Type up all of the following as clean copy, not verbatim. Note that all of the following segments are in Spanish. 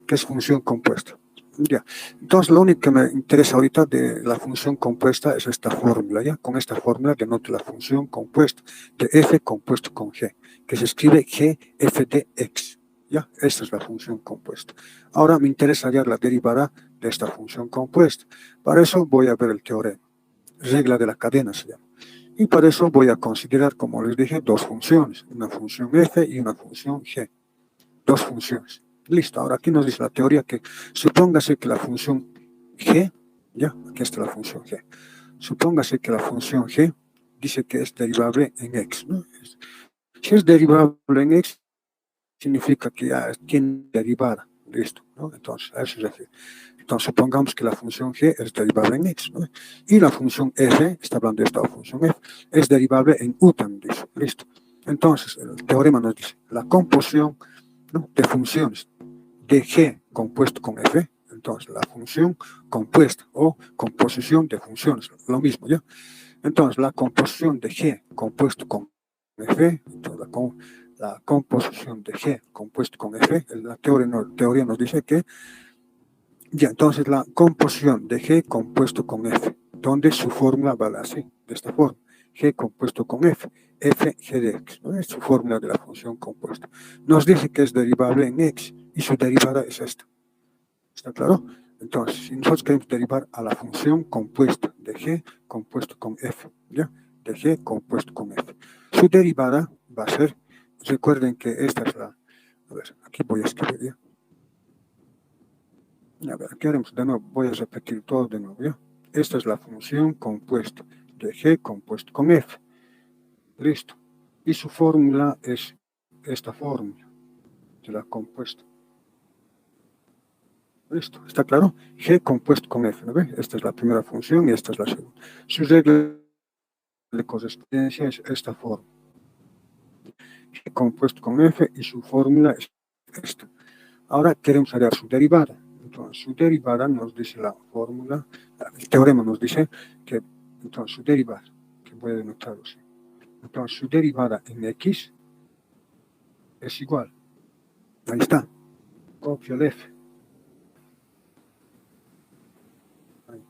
que es función compuesta. Ya. Entonces, lo único que me interesa ahorita de la función compuesta es esta fórmula, ¿ya? Con esta fórmula denoto la función compuesta de f compuesto con g, que se escribe g f de x, ¿ya? Esta es la función compuesta. Ahora me interesa hallar la derivada de esta función compuesta. Para eso voy a ver el teorema, regla de la cadena se llama. Y para eso voy a considerar, como les dije, dos funciones, una función f y una función g. Dos funciones. Listo, ahora aquí nos dice la teoría que supóngase que la función g, ya, aquí está la función g, supóngase que la función g dice que es derivable en x, ¿no? Si es derivable en x, significa que ya tiene derivada, listo, ¿no? Entonces, a eso se refiere. Entonces, supongamos que la función g es derivable en x, ¿no? Y la función f, está hablando de esta función f, es derivable en u también, dice, listo. Entonces, el teorema nos dice, la composición, ¿no?, de funciones de g compuesto con f, entonces la función compuesta o composición de funciones, lo mismo, ¿ya? Entonces, la composición de g compuesto con f, entonces, la composición de g compuesto con f, la teoría nos dice que, ya, entonces la composición de g compuesto con f, donde su fórmula vale así, de esta forma, g compuesto con f, f g de x, ¿no? Es su fórmula de la función compuesta. Nos dice que es derivable en x y su derivada es esta. ¿Está claro? Entonces, si nosotros queremos derivar a la función compuesta de g compuesto con f, ¿ya? De g compuesto con f. Su derivada va a ser, recuerden que esta es la, a ver, aquí voy a escribir, ¿ya? A ver, aquí haremos de nuevo, voy a repetir todo de nuevo, ¿ya? Esta es la función compuesta de g compuesto con f. Listo. Y su fórmula es esta fórmula de la compuesta. Listo, ¿está claro? G compuesto con f, ¿no ve? Esta es la primera función y esta es la segunda. Su regla de correspondencia es esta forma. G compuesto con f y su fórmula es esta. Ahora queremos hallar su derivada. Entonces, su derivada nos dice la fórmula, el teorema nos dice que, entonces, su derivada, que voy a denotarlo así. Entonces, su derivada en x es igual. Ahí está. Copio el f. Ahí.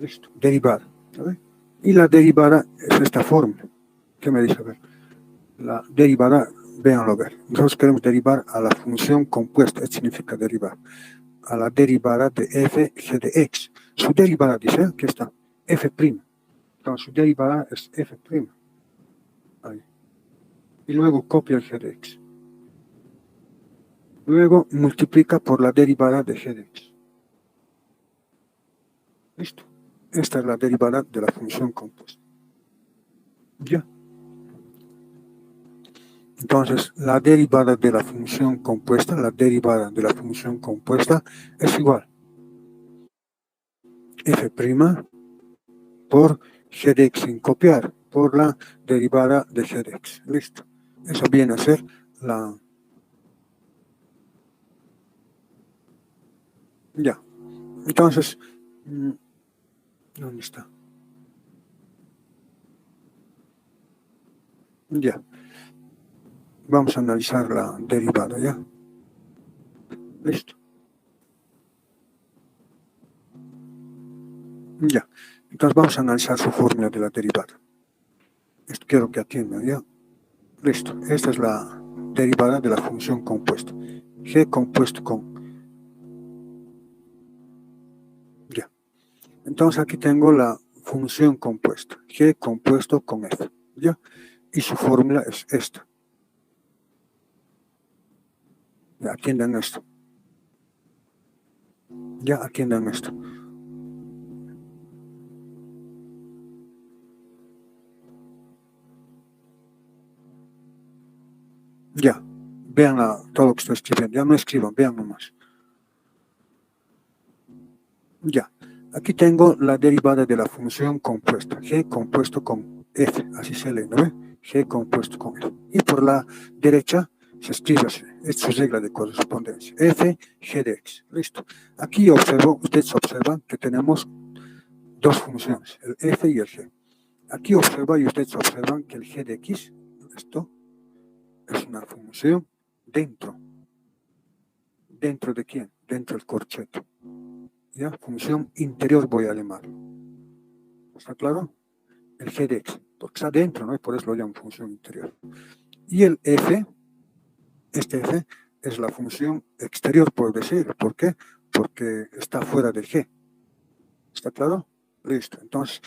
Listo. Derivada. ¿Sabe? Y la derivada es esta fórmula. ¿Qué me dice? A ver. La derivada, véanlo ver. Nosotros queremos derivar a la función compuesta. Esto significa derivar. A la derivada de f g de x. Su derivada dice, aquí está, f'. Entonces su derivada es f'. Ahí. Y luego copia el g de x. Luego multiplica por la derivada de g de x. Listo. Esta es la derivada de la función compuesta. Ya. Entonces, la derivada de la función compuesta, es igual f' por g de x sin copiar, por la derivada de g de x. Listo. Eso viene a ser la... Ya. Entonces, ¿dónde está? Ya. Vamos a analizar la derivada, ¿ya? Listo. Ya. Entonces vamos a analizar su fórmula de la derivada. Esto quiero que atiendan, ¿ya? Listo. Esta es la derivada de la función compuesta. G compuesto con... Ya. Entonces aquí tengo la función compuesta. G compuesto con F, ¿ya? Y su fórmula es esta. Ya, atiendan esto. Ya, atiendan esto. Ya, vean todo lo que estoy escribiendo. Ya no escriban, vean nomás. Ya, aquí tengo la derivada de la función compuesta. G compuesto con F, así se lee, ¿no ve? G compuesto con F. Y por la derecha se escribe así. Es su regla de correspondencia. F, G de X. Listo. Aquí ustedes observan que tenemos dos funciones, el f y el g. Aquí observa y ustedes observan que el g de x, esto es una función dentro ¿Dentro de quién? Dentro del corcheto. ¿Ya? Función interior voy a llamar. ¿Está claro? El g de x, porque está dentro, ¿no? Y por eso lo llamo función interior. Y el f, este f, es la función exterior, por decir. ¿Por qué? Porque está fuera del g. ¿Está claro? Listo. Entonces,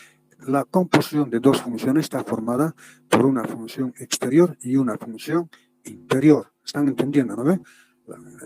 la composición de dos funciones está formada por una función exterior y una función interior. ¿Están entendiendo, no ve?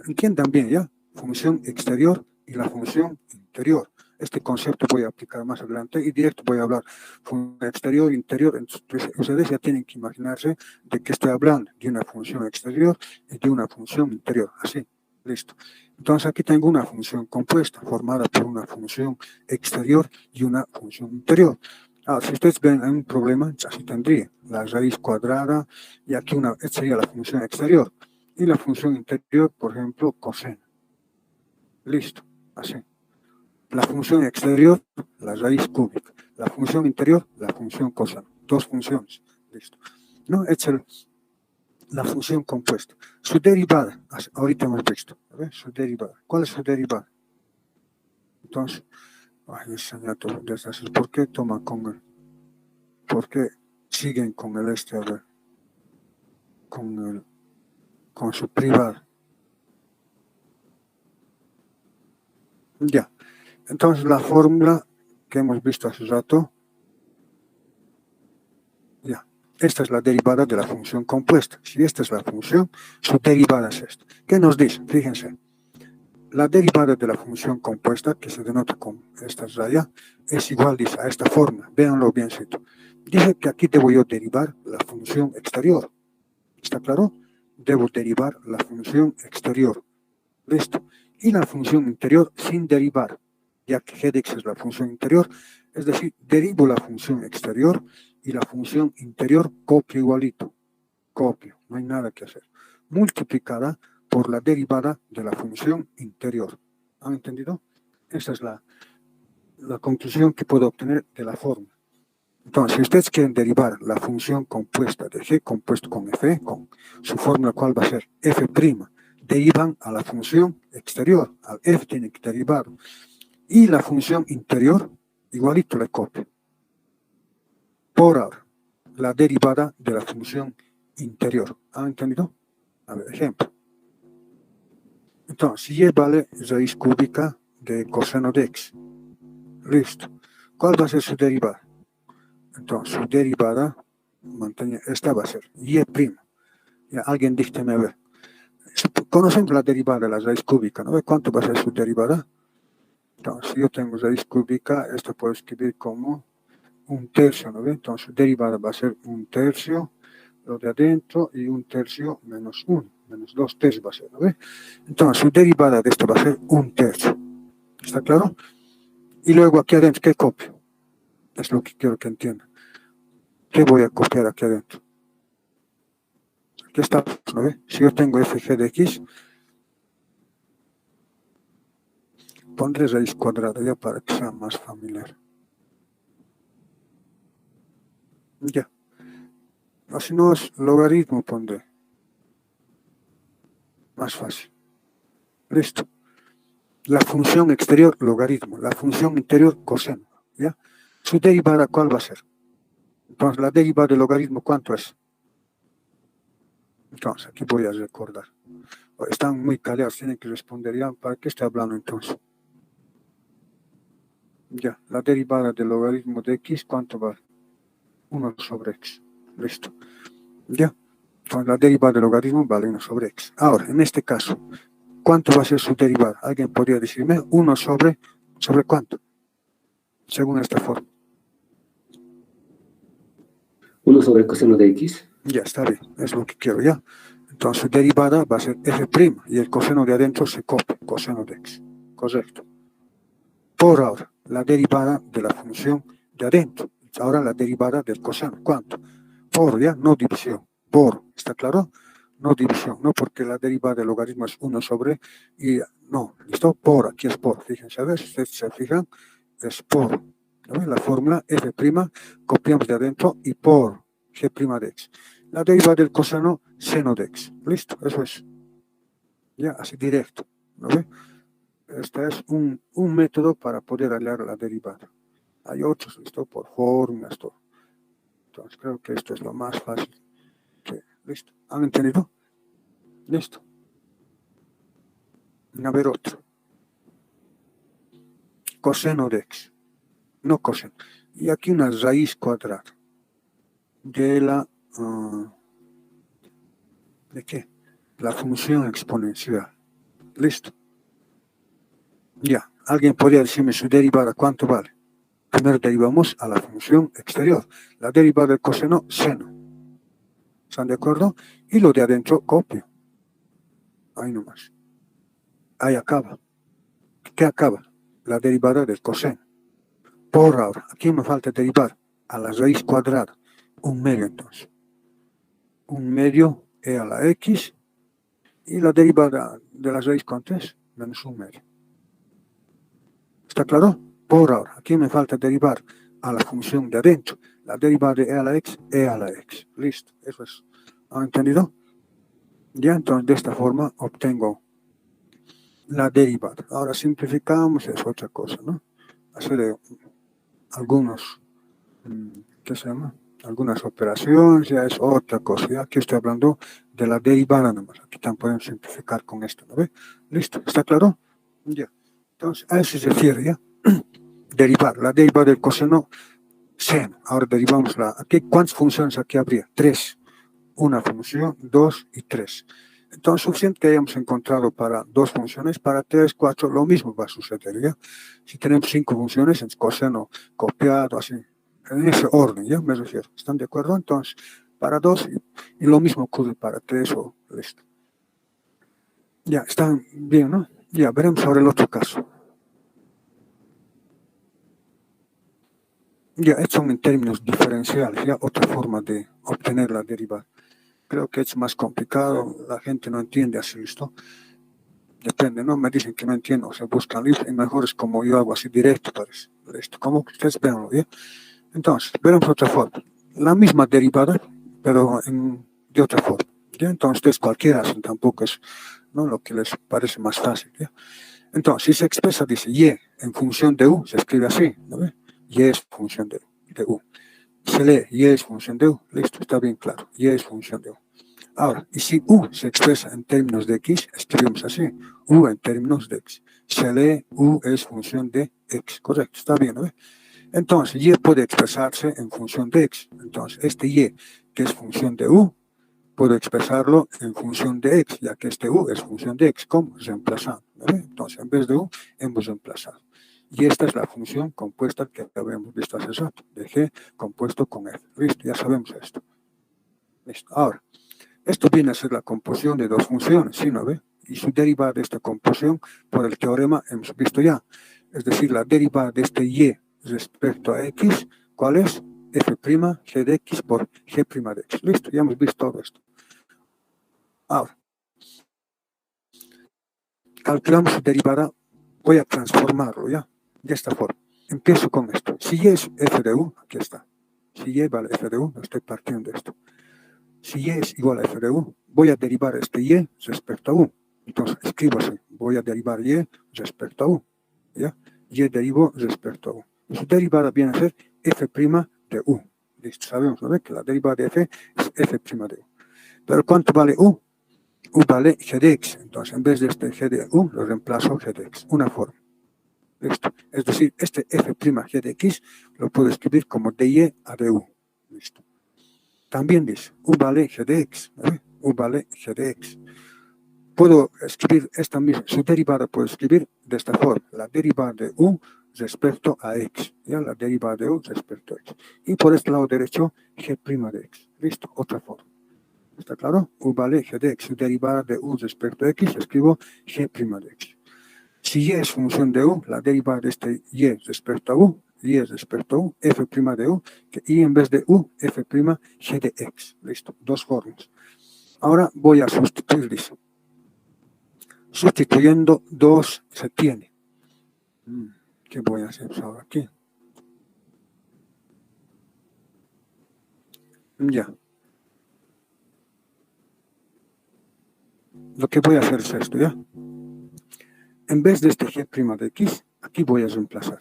Entiendan bien, ¿ya? Función exterior y la función interior. Este concepto voy a aplicar más adelante y directo voy a hablar función exterior e interior. Entonces, ustedes ya tienen que imaginarse de que estoy hablando de una función exterior y de una función interior. Así, listo. Entonces, aquí tengo una función compuesta formada por una función exterior y una función interior. Ahora, si ustedes ven un problema, así tendría la raíz cuadrada y aquí esta sería la función exterior. Y la función interior, por ejemplo, coseno. Listo, así. La función exterior, la raíz cúbica. La función interior, la función coseno. Dos funciones. Listo. ¿No? Esta es la función compuesta. Su derivada, ahorita hemos visto. ¿Ves? Su derivada. ¿Cuál es su derivada? Entonces, ¿por qué toman con el? ¿Por qué siguen con el a ver? Con su privada. Ya. Entonces, la fórmula que hemos visto hace rato, ya. Esta es la derivada de la función compuesta. Si esta es la función, su derivada es esta. ¿Qué nos dice? Fíjense. La derivada de la función compuesta, que se denota con esta raya, es igual, dice, a esta fórmula. Véanlo biencito. Dice que aquí debo yo derivar la función exterior. ¿Está claro? Debo derivar la función exterior. Listo. Y la función interior sin derivar, ya que g de x es la función interior. Es decir, derivo la función exterior y la función interior copio igualito. Copio, no hay nada que hacer. Multiplicada por la derivada de la función interior. ¿Han entendido? Esa es la conclusión que puedo obtener de la fórmula. Entonces, si ustedes quieren derivar la función compuesta de g compuesto con f, con su fórmula, ¿cuál va a ser? f', derivan a la función exterior, al f tienen que derivar. Y la función interior, igualito le copio. Por ahora, la derivada de la función interior. ¿Han entendido? A ver, ejemplo. Entonces, y vale raíz cúbica de coseno de x. Listo. ¿Cuál va a ser su derivada? Entonces, su derivada, esta va a ser y'. Ya, alguien dícteme a ver. Conocemos la derivada de la raíz cúbica, ¿no? ¿Cuánto va a ser su derivada? Entonces, si yo tengo raíz cúbica, esto puedo escribir como 1/3, ¿no? Entonces, su derivada va a ser 1/3, lo de adentro, y 1/3 menos 1, menos 2/3 va a ser, ¿no? Entonces, su derivada de esto va a ser 1/3. ¿Está claro? Y luego aquí adentro, ¿qué copio? Es lo que quiero que entiendan. ¿Qué voy a copiar aquí adentro? Aquí está, ¿no ve? Si yo tengo fg de x, pondré raíz cuadrada ya para que sea más familiar. Ya. O si no es logaritmo, pondré. Más fácil. Listo. La función exterior, logaritmo. La función interior, coseno. ¿Ya? Su derivada, ¿cuál va a ser? Entonces, la derivada del logaritmo, ¿cuánto es? Entonces, aquí voy a recordar. Están muy caleados, tienen que responder ya. ¿Para qué estoy hablando entonces? Ya, la derivada del logaritmo de x, ¿cuánto vale? 1 sobre x. Listo. Ya. Entonces, la derivada del logaritmo vale 1 sobre x. Ahora, en este caso, ¿cuánto va a ser su derivada? ¿Alguien podría decirme? 1 sobre cuánto? Según esta forma. 1 sobre coseno de x. Ya, está bien. Es lo que quiero, ¿ya? Entonces, su derivada va a ser f' y el coseno de adentro se copia, coseno de x. Correcto. Por ahora, la derivada de la función de adentro. Ahora la derivada del coseno. ¿Cuánto? Por, ¿ya? No división. Por. ¿Está claro? No división. No porque la derivada del logaritmo es 1 sobre y no. ¿Listo? Por. Aquí es por. Fíjense, a ver si ustedes se fijan. Es por. ¿No? La fórmula f', copiamos de adentro y por g' de x. La derivada del coseno, seno de x. ¿Listo? Eso es. Ya, así directo. ¿no ve? Este es un método para poder hallar la derivada. Hay otros, listo, por fórmulas, todo. Entonces creo que esto es lo más fácil. Listo. ¿Han entendido? Listo. A ver otro. Coseno de x. No coseno. Y aquí una raíz cuadrada de la... ¿de qué? La función exponencial. Listo. Ya. ¿Alguien podría decirme su derivada cuánto vale? Primero derivamos a la función exterior. La derivada del coseno, seno. ¿Están de acuerdo? Y lo de adentro, copio. Ahí nomás. Ahí acaba. ¿Qué acaba? La derivada del coseno. Por ahora, aquí me falta derivar a la raíz cuadrada. Un medio entonces. Un medio e a la x. Y la derivada de la raíz, ¿cuánto es? Menos un medio. ¿Está claro? Por ahora, aquí me falta derivar a la función de adentro. La derivada de e a la x, e a la x. Listo, eso es. ¿Han entendido? Ya, entonces de esta forma obtengo la derivada. Ahora simplificamos, es otra cosa, ¿no? Hacer algunos, ¿qué se llama? Algunas operaciones, ya es otra cosa. Ya aquí estoy hablando de la derivada nomás. Aquí también podemos simplificar con esto, ¿no ve? Listo, ¿está claro? Ya. Entonces, a eso se refiere, ¿ya? Derivar, la derivada del coseno seno. Ahora derivamos aquí, ¿cuántas funciones aquí habría? 3. Una función, 2 y 3. Entonces, suficiente que hayamos encontrado para 2 funciones, para 3, 4, lo mismo va a suceder, ¿ya? Si tenemos 5 funciones, en coseno copiado, así, en ese orden, ¿ya? Me refiero. ¿Están de acuerdo? Entonces, para 2 y lo mismo ocurre para 3 o listo. Ya, están bien, ¿no? Ya, veremos ahora el otro caso. Ya, estos son en términos diferenciales, ya otra forma de obtener la derivada. Creo que es más complicado, la gente no entiende así, ¿listo? Depende, ¿no? Me dicen que no entiendo, o sea, buscan libros y mejor es como yo hago así directo, parece. Listo, como que ustedes veanlo, ¿ya? Entonces, veremos otra forma. La misma derivada, pero de otra forma, ¿ya? Entonces, ustedes cualquiera hacen, tampoco es, ¿no? Lo que les parece más fácil, ¿ya? Entonces, si se expresa, dice y en función de u, se escribe así, ¿no ve? Y es función de u. Se lee y es función de u, listo, está bien claro, y es función de u. Ahora, y si u se expresa en términos de x, escribimos así, u en términos de x. Se lee u es función de x, correcto, está bien, ¿no? Entonces, y puede expresarse en función de x. Entonces, este y, que es función de u, puedo expresarlo en función de x, ya que este u es función de x. ¿Cómo? Reemplazando, ¿no? Entonces, en vez de u, hemos reemplazado. Y esta es la función compuesta que habíamos visto hace rato, de g compuesto con f. Listo, ya sabemos esto. Listo. Ahora, esto viene a ser la composición de dos funciones, ¿sí no ve? Y su derivada de esta composición, por el teorema, hemos visto ya. Es decir, la derivada de este y respecto a x, ¿cuál es? F' g de x por g' de x. Listo, ya hemos visto todo esto. Ahora, calculamos su derivada, voy a transformarlo ya, de esta forma. Empiezo con esto. Si y es f de u, aquí está. Si y vale f de u, estoy partiendo de esto. Si y es igual a f de u, voy a derivar este y respecto a u. Entonces escribo así, voy a derivar y respecto a u. ¿Ya? Y derivo respecto a u. Y su derivada viene a ser f' de u. Listo, sabemos, ¿no? Que la derivada de f es f' de u. Pero ¿cuánto vale u? U vale g de x. Entonces en vez de este g de u, lo reemplazo g de x. Una forma. Listo. Es decir, este f' g de x lo puedo escribir como dy a du. Listo. También dice u vale g de x. U vale g de x. Puedo escribir esta misma, su derivada puedo escribir de esta forma. La derivada de u respecto a x. ¿Ya? La derivada de u respecto a x. Y por este lado derecho, g' de x. Listo. Otra forma. ¿Está claro? U vale g de x. Su derivada de u respecto a x, escribo g' de x. Si y es función de u, la derivada de este y respecto a u, y respecto a u, f' de u, que y en vez de u, f' g de x. Listo, dos formas. Ahora voy a sustituir, dice. Sustituyendo 2 se tiene. ¿Qué voy a hacer ahora aquí? Ya. Lo que voy a hacer es esto, ¿ya? En vez de este g' de x, aquí voy a reemplazar.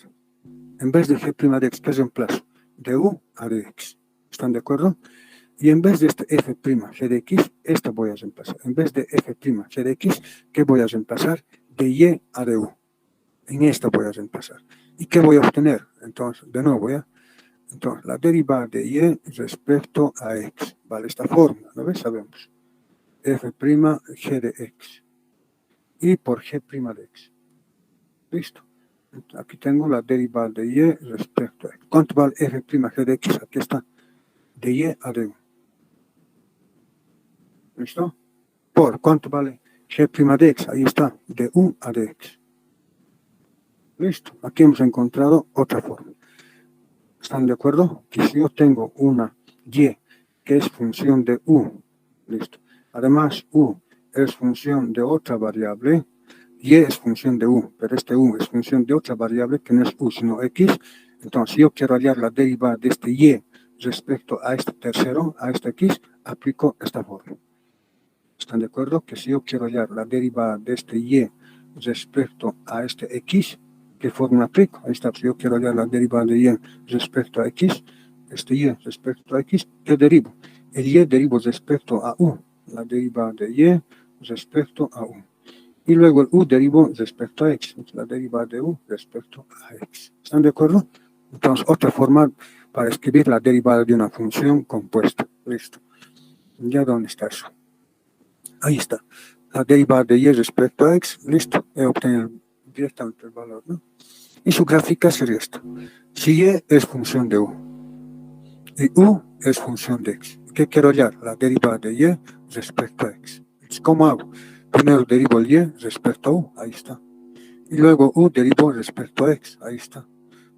En vez de g' de x, ¿qué reemplazo? De u a de x. ¿Están de acuerdo? Y en vez de este f' g de x, esta voy a reemplazar. En vez de f' g de x, ¿qué voy a reemplazar? De y a de u. En esta voy a reemplazar. ¿Y qué voy a obtener? Entonces, de nuevo, ¿ya? Entonces, la derivada de y respecto a x. Vale, esta fórmula, ¿no ves? Sabemos. f' g de x. Y por g' de x. Listo. Aquí tengo la derivada de y respecto a x. ¿Cuánto vale f' g de x? Aquí está. De y a de u. ¿Listo? Por ¿cuánto vale g' de x? Ahí está. De u a de x. Listo. Aquí hemos encontrado otra fórmula. ¿Están de acuerdo? Que si yo tengo una y que es función de u, listo. Además, u es función de otra variable, y es función de u, pero este u es función de otra variable que no es u, sino x. Entonces, si yo quiero hallar la derivada de este y respecto a este tercero, a este x, aplico esta fórmula. ¿Están de acuerdo? Que si yo quiero hallar la derivada de este y respecto a este x, ¿qué fórmula aplico? Ahí está, si yo quiero hallar la derivada de y respecto a x, este y respecto a x, ¿qué derivo? El y derivo respecto a u, la derivada de y respecto a u. Y luego el u derivo respecto a x, la derivada de u respecto a x. ¿Están de acuerdo? Entonces, otra forma para escribir la derivada de una función compuesta. Listo. ¿Ya dónde está eso? Ahí está. La derivada de y respecto a x, listo. He obtenido directamente el valor, ¿no? Y su gráfica sería esta. Si y es función de u y u es función de x, ¿qué quiero hallar? La derivada de y respecto a x. ¿Cómo hago? Primero derivo el y respecto a u, ahí está. Y luego u derivo respecto a x, ahí está.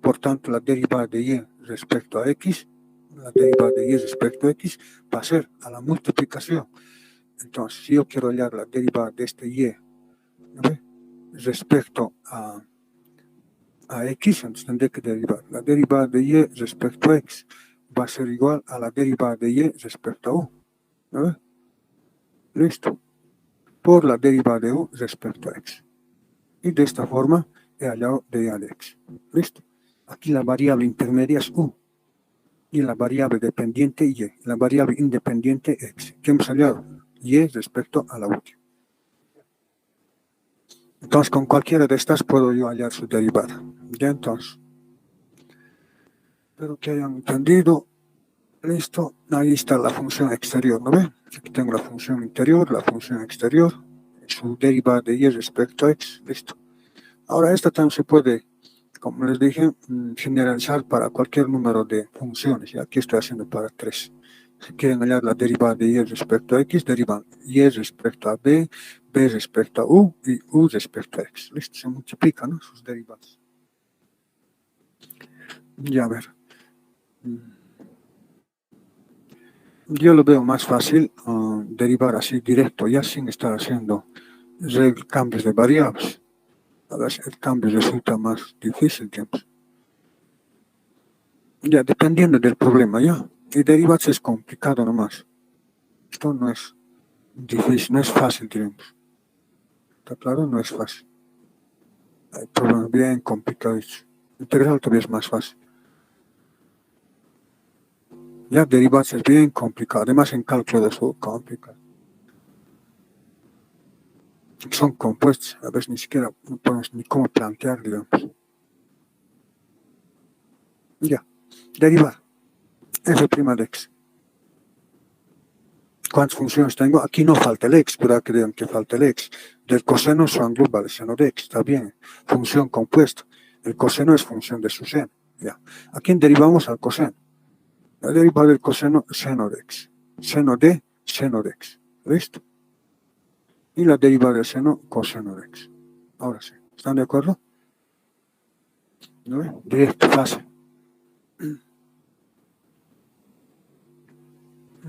Por tanto, la derivada de y respecto a x, la derivada de y respecto a x va a ser a la multiplicación. Entonces, si yo quiero hallar la derivada de este y, ¿no? Respecto a x, entonces tendré que derivar. La derivada de y respecto a x va a ser igual a la derivada de y respecto a u. ¿No? Listo. Por la derivada de u respecto a x. Y de esta forma he hallado de y de x. Listo. Aquí la variable intermedia es u. Y la variable dependiente y. La variable independiente x. ¿Qué hemos hallado? Y respecto a la última. Entonces, con cualquiera de estas puedo yo hallar su derivada. Ya entonces. Espero que hayan entendido. Listo. Ahí está la función exterior, ¿no ve? Aquí tengo la función interior, la función exterior, su derivada de y respecto a x. Listo. Ahora, esta también se puede, como les dije, generalizar para cualquier número de funciones. Y aquí estoy haciendo para 3. Si quieren hallar la derivada de y respecto a x, derivan y respecto a b, b respecto a u y u respecto a x. Listo, se multiplican, ¿no? Sus derivadas. Ya a ver. Yo lo veo más fácil derivar así directo, ya sin estar haciendo cambios de variables. A veces el cambio resulta más difícil, digamos. Ya, dependiendo del problema, ya. Y derivarse es complicado nomás. Esto no es difícil, no es fácil, digamos. ¿Está claro? No es fácil. Hay problemas bien complicados. Integral todavía es más fácil. Ya derivarse es bien complicado. Además, en cálculo de su complicado. Son compuestos. A veces ni siquiera no podemos ni cómo plantear, digamos. Ya. Derivar. F' de x. ¿Cuántas funciones tengo? Aquí no falta el x, pero que digan que falta el x. Del coseno se engloba el seno de x, está bien. Función compuesta. El coseno es función de su seno. Ya. ¿A quién derivamos? Al coseno. La derivada del coseno, seno de x. Seno de x. ¿Listo? Y la derivada del seno, coseno de x. Ahora sí. ¿Están de acuerdo? ¿No? Directo, fácil.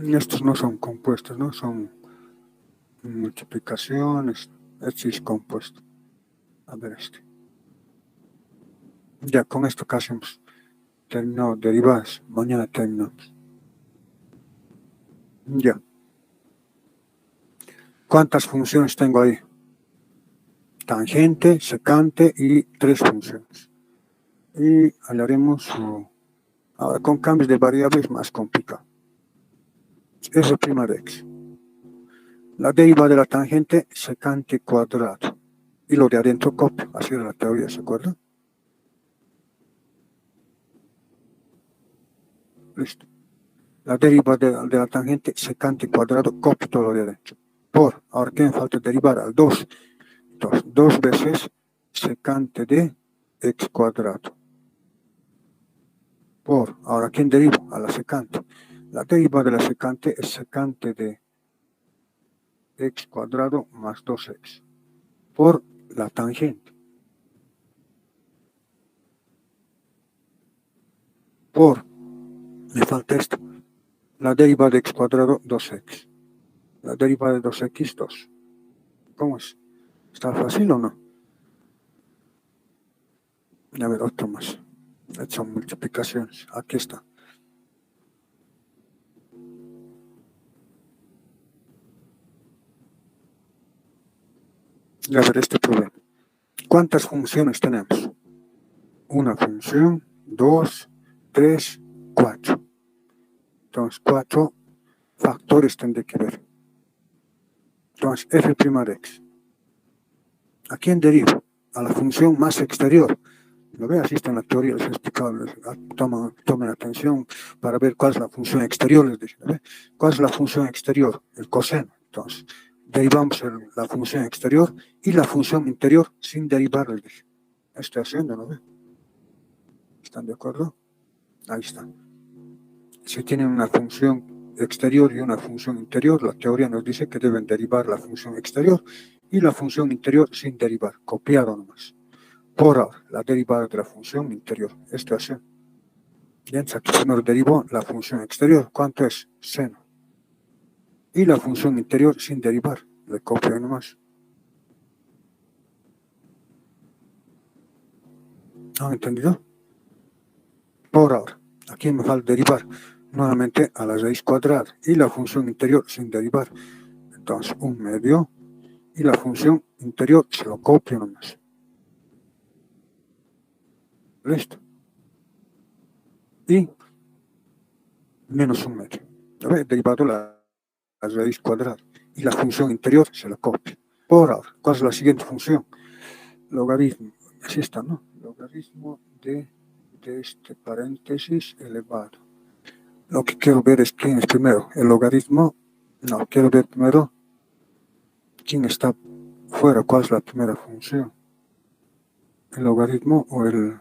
Estos no son compuestos, ¿no? Son multiplicaciones. Este es compuesto. A ver este. Ya con esto casi hemos terminado derivadas. Mañana terminamos. Ya. ¿Cuántas funciones tengo ahí? tangente, secante y 3 funciones. Y hallaremos ahora con cambios de variables más complicado. F' de x. La derivada de la tangente, secante cuadrado. Y lo de adentro copio. Así era la teoría, ¿se acuerdan? Listo. La derivada de la tangente, secante cuadrado, copio todo lo de adentro. Por, ahora ¿qué me falta derivar? Al 2. Entonces, 2 veces secante de x cuadrado. Por, ahora ¿quién derivo? A la secante. La derivada de la secante es secante de x cuadrado más 2x. Por la tangente. Por, me falta esto. La derivada de x cuadrado, 2x. La derivada de 2x, 2. ¿Cómo es? ¿Está fácil o no? A ver, otro más. Son multiplicaciones. Aquí está. Y a ver este problema. ¿Cuántas funciones tenemos? Una función, 2, 3, 4. Entonces, 4 factores tendré que ver. Entonces, f' de x. ¿A quién derivo? A la función más exterior. Lo ve, así está en la teoría, les he explicado. Tomen atención para ver cuál es la función exterior. Les dije, ¿ve? ¿Cuál es la función exterior? El coseno. Entonces, derivamos la función exterior y la función interior sin derivar, les dije. Estoy haciendo, ¿no ve? ¿Están de acuerdo? Ahí está. Si tienen una función exterior y una función interior, la teoría nos dice que deben derivar la función exterior y la función interior sin derivar, copiado nomás. Por ahora, la derivada de la función interior. Esto es seno. Bien, aquí se nos derivó la función exterior. ¿Cuánto es? Seno. Y la función interior sin derivar. Le copio nomás. ¿Han entendido? Por ahora, aquí me falta derivar nuevamente a la raíz cuadrada y la función interior sin derivar. Entonces, 1/2 y la función interior se lo copio nomás. Listo. Y menos 1/2. He derivado la raíz cuadrada y la función interior se la copio. Por ahora, ¿cuál es la siguiente función? Logaritmo. Así está, ¿no? Logaritmo de este paréntesis elevado. Lo que quiero ver es quién es primero. El logaritmo. No, quiero ver primero quién está fuera. ¿Cuál es la primera función? ¿El logaritmo o el...?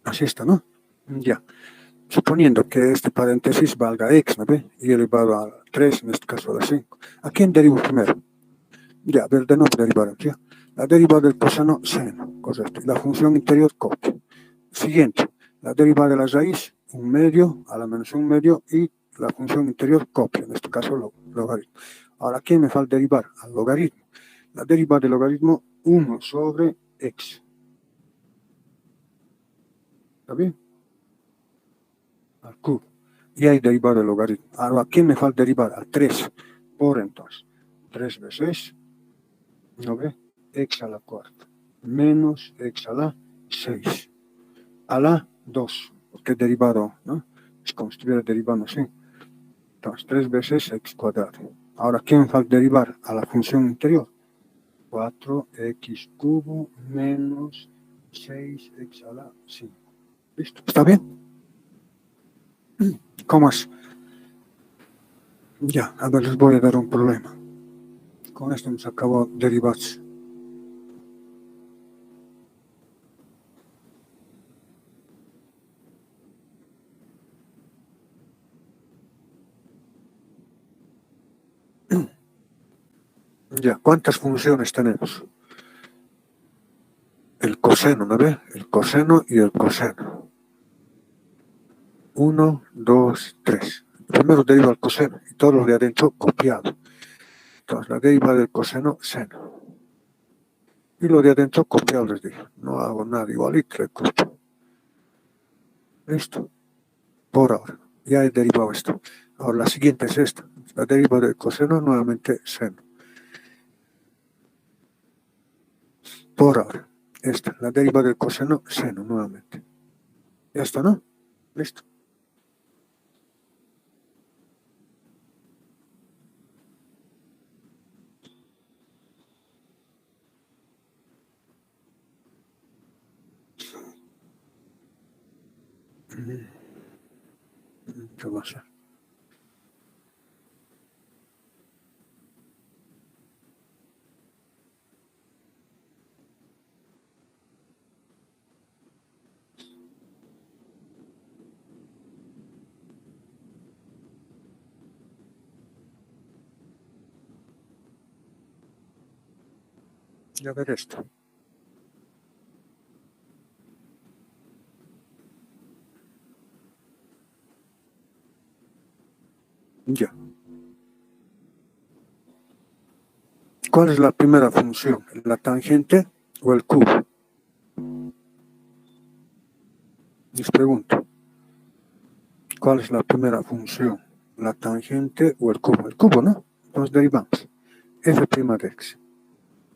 Así está, ¿no? Ya. Suponiendo que este paréntesis valga x, ¿no ve? Y elevado a 3, en este caso a la 5. ¿A quién derivo primero? Ya, a ver, de nuevo derivar aquí. La derivada del coseno, seno, correcto. Y la función interior, copio. Siguiente, la derivada de la raíz, 1/2 a la menos 1/2 y la función interior, copio, en este caso logaritmo. Ahora, ¿qué me falta derivar? Al logaritmo. La derivada del logaritmo, 1 sobre x. ¿Está bien? Al cubo. Y ahí derivado del logaritmo. Ahora, ¿a quién me falta derivar? Al 3. Por entonces, 3 veces, ¿no ve? X a la cuarta menos x a la 6 a la 2, porque es derivado, ¿no? Es como si estuviera derivando así. Entonces, 3 veces x cuadrado. Ahora, ¿qué me falta derivar? A la función interior. 4x cubo menos 6x a la 5. ¿Listo? ¿Está bien? ¿Cómo es? Ya, a ver, les voy a dar un problema. Con esto hemos acabado derivarse. Ya, ¿cuántas funciones tenemos? El coseno, ¿no ve? El coseno y el coseno. 1, 2, 3. Primero deriva el coseno y todo lo de adentro copiado. Entonces, la derivada del coseno, seno. Y lo de adentro copiado, les digo. No hago nada igualito, le copio. Listo. Por ahora. Ya he derivado esto. Ahora, la siguiente es esta. La derivada del coseno, nuevamente seno. Por ahora, esta, la derivada del coseno, seno, nuevamente. Ya está, ¿no? Listo. ¿Qué va a ser? Ya ver esto. Ya. ¿Cuál es la primera función? ¿La tangente o el cubo? Les pregunto. ¿Cuál es la primera función? ¿La tangente o el cubo? El cubo, ¿no? Entonces derivamos. F' de x.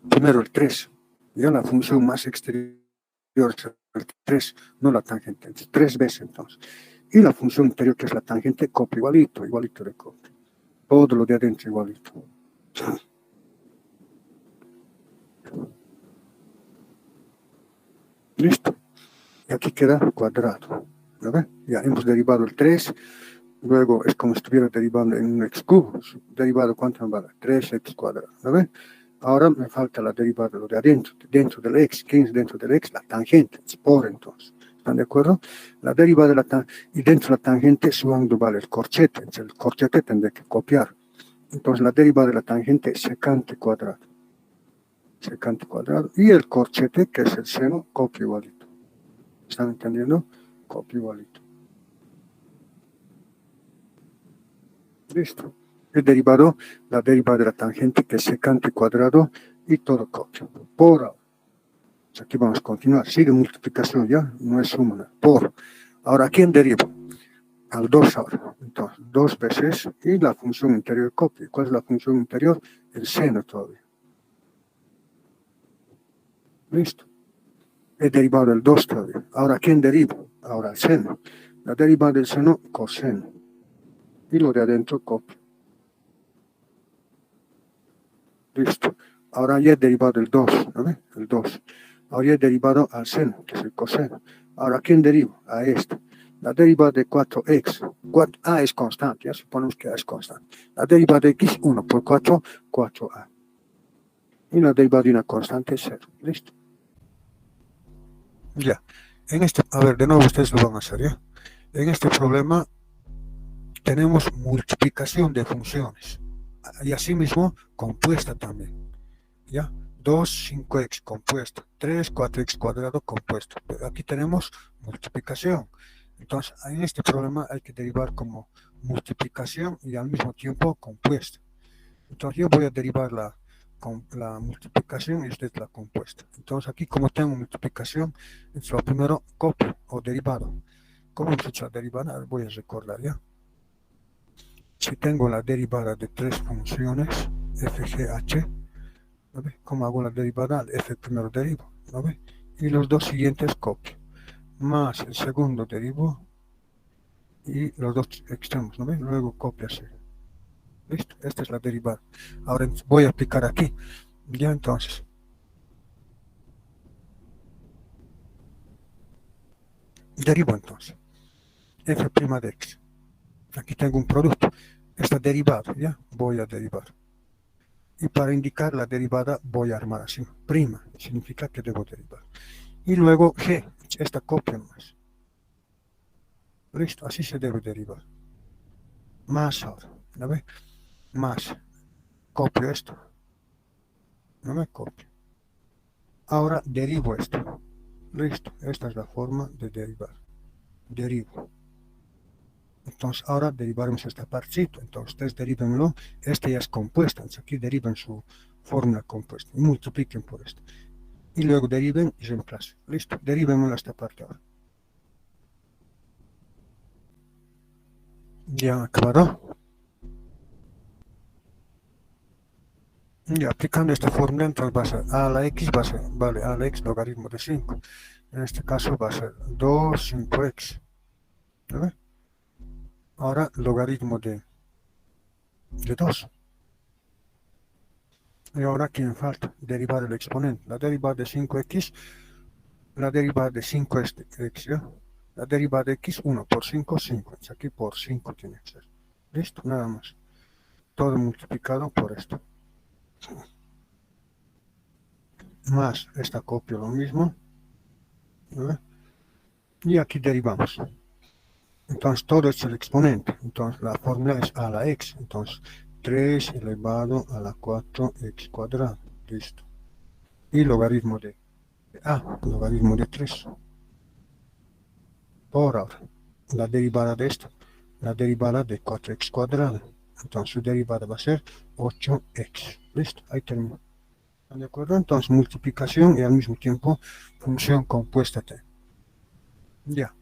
Primero el 3. Ya la función más exterior es el 3, no la tangente. Entonces, 3 veces entonces. Y la función interior, que es la tangente, copio igualito, igualito de copio. Todo lo de adentro igualito. Listo. Y aquí queda cuadrado. ¿Lo ven? Ya hemos derivado el 3. Luego es como si estuviera derivando en un x cubo. Derivado, ¿cuánto me vale? 3x cuadrado. ¿Lo ven? Ahora me falta la derivada de lo de adentro. Dentro del x. ¿Quién es dentro del x? La tangente. Es por entonces. ¿Están de acuerdo? La derivada de la tangente. Y dentro de la tangente, su ángulo vale el corchete. Entonces, el corchete tendré que copiar. Entonces, la derivada de la tangente es secante cuadrado. Secante cuadrado. Y el corchete, que es el seno, copio igualito. ¿Están entendiendo? Copio igualito. Listo. El derivado, la derivada de la tangente, que es secante cuadrado, y todo copio. Por ahora. Aquí vamos a continuar. Sigue multiplicación ya, no es suma. Por. Ahora, ¿a quién derivo? Al 2 ahora. Entonces, 2 veces, y la función interior copio. ¿Cuál es la función interior? El seno todavía. Listo. He derivado del 2 todavía. Ahora, ¿a quién derivo? Ahora, el seno. La derivada del seno, coseno. Y lo de adentro, copio. Listo. Ahora ya he derivado del 2, ¿no ve? El 2. Ahora ya he derivado al seno, que es el coseno. Ahora, ¿a quién derivo? A este. La derivada de 4x. A es constante, ya suponemos que A es constante. La derivada de x, 1 por 4, 4a. Y la derivada de una constante es 0. Listo. Ya. A ver, de nuevo ustedes lo van a hacer, ¿ya? En este problema tenemos multiplicación de funciones. Y asimismo, compuesta también. ¿Ya? 2, 5x compuesto, 3, 4x cuadrado compuesto. Pero aquí tenemos multiplicación. Entonces, en este problema hay que derivar como multiplicación y al mismo tiempo compuesta. Entonces, yo voy a derivar la multiplicación y usted la compuesta. Entonces, aquí como tengo multiplicación, entonces lo primero copio o derivado. ¿Cómo hemos hecho la derivada? Voy a recordar ya. Si tengo la derivada de 3 funciones, f, g, h, ¿no ve? ¿Cómo hago la derivada? F primero derivo, ¿no ve? Y los dos siguientes copio, más el segundo derivo y los dos extremos, ¿no ve? Luego copia así. Listo, esta es la derivada. Ahora voy a aplicar aquí. Ya entonces. Derivo entonces. F' de x. Aquí tengo un producto. Está derivado, ¿ya? Voy a derivar. Y para indicar la derivada voy a armar así. Prima, significa que debo derivar. Y luego g, esta copia más. Listo, así se debe derivar. Más ahora, ¿no ve? Más. Copio esto. No me copio. Ahora derivo esto. Listo, esta es la forma de derivar. Derivo. Entonces ahora derivaremos esta partecita. Entonces ustedes derivenlo. Este ya es compuesta. Entonces aquí deriven su fórmula compuesta. Y multipliquen por esto. Y luego deriven y reemplacen. Listo, derivenlo esta parte ahora. Ya acabado. Y aplicando esta fórmula, entonces va a ser a a la x vale a a la x logaritmo de 5. En este caso va a ser 2, 5x. ¿Vale? Ahora logaritmo de 2. Y ahora, ¿quién falta? Derivar el exponente. La derivada de 5x, la derivada de 5 es de x, ¿ya? La derivada de x, 1 por 5, 5. Aquí por 5 tiene que ser. Listo, nada más. Todo multiplicado por esto. Más esta copia lo mismo. ¿Vale? Y aquí derivamos. Entonces todo es el exponente. Entonces la fórmula es a a la x. Entonces 3 elevado a la 4x cuadrado. Listo. Y logaritmo de a, logaritmo de 3. Por ahora, la derivada de esto, la derivada de 4x cuadrado. Entonces su derivada va a ser 8x. Listo, ahí termino. ¿De acuerdo? Entonces multiplicación y al mismo tiempo función compuesta t. Ya.